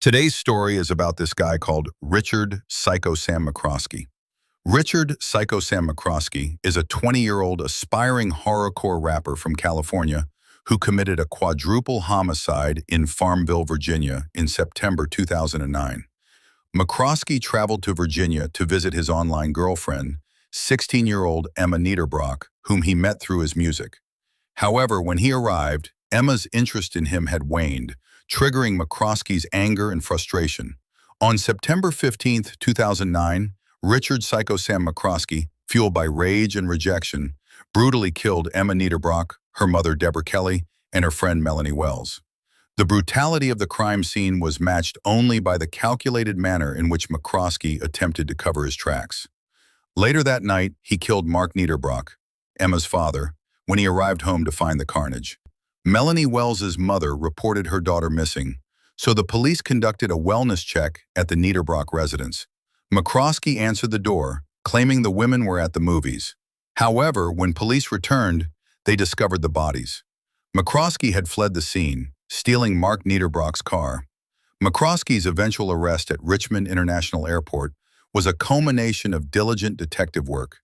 Today's story is about this guy called Richard Syko Sam McCroskey. Richard Syko Sam McCroskey is a 20-year-old aspiring horrorcore rapper from California who committed a quadruple homicide in Farmville, Virginia in September 2009. McCroskey traveled to Virginia to visit his online girlfriend, 16-year-old Emma Niederbrock, whom he met through his music. However, when he arrived, Emma's interest in him had waned, triggering McCroskey's anger and frustration. On September 15, 2009, Richard Syko Sam McCroskey, fueled by rage and rejection, brutally killed Emma Niederbrock, her mother Deborah Kelly, and her friend Melanie Wells. The brutality of the crime scene was matched only by the calculated manner in which McCroskey attempted to cover his tracks. Later that night, he killed Mark Niederbrock, Emma's father, when he arrived home to find the carnage. Melanie Wells's mother reported her daughter missing, so the police conducted a wellness check at the Niederbrock residence. McCroskey answered the door, claiming the women were at the movies. However, when police returned, they discovered the bodies. McCroskey had fled the scene, stealing Mark Niederbrock's car. McCroskey's eventual arrest at Richmond International Airport was a culmination of diligent detective work.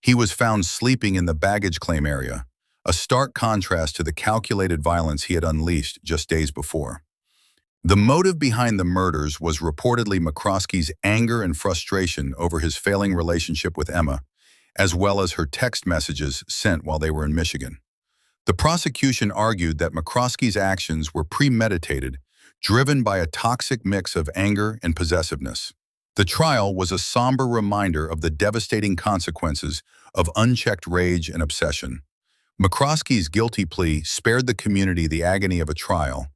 He was found sleeping in the baggage claim area, a stark contrast to the calculated violence he had unleashed just days before. The motive behind the murders was reportedly McCroskey's anger and frustration over his failing relationship with Emma, as well as her text messages sent while they were in Michigan. The prosecution argued that McCroskey's actions were premeditated, driven by a toxic mix of anger and possessiveness. The trial was a somber reminder of the devastating consequences of unchecked rage and obsession. McCroskey's guilty plea spared the community the agony of a trial,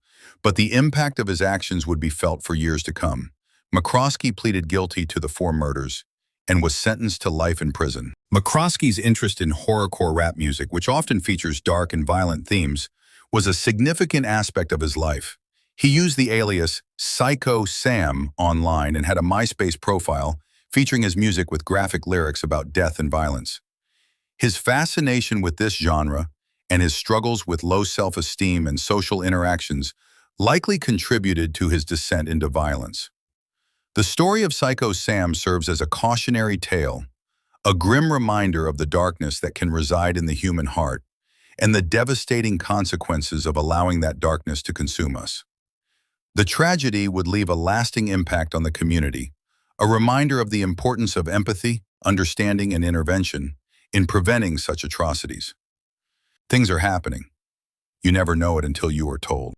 but the impact of his actions would be felt for years to come. McCroskey pleaded guilty to the 4 murders and was sentenced to life in prison. McCroskey's interest in horrorcore rap music, which often features dark and violent themes, was a significant aspect of his life. He used the alias Syko Sam online and had a MySpace profile featuring his music with graphic lyrics about death and violence. His fascination with this genre and his struggles with low self-esteem and social interactions likely contributed to his descent into violence. The story of Syko Sam serves as a cautionary tale, a grim reminder of the darkness that can reside in the human heart and the devastating consequences of allowing that darkness to consume us. The tragedy would leave a lasting impact on the community, a reminder of the importance of empathy, understanding, and intervention in preventing such atrocities. Things are happening. You never know it until you are told.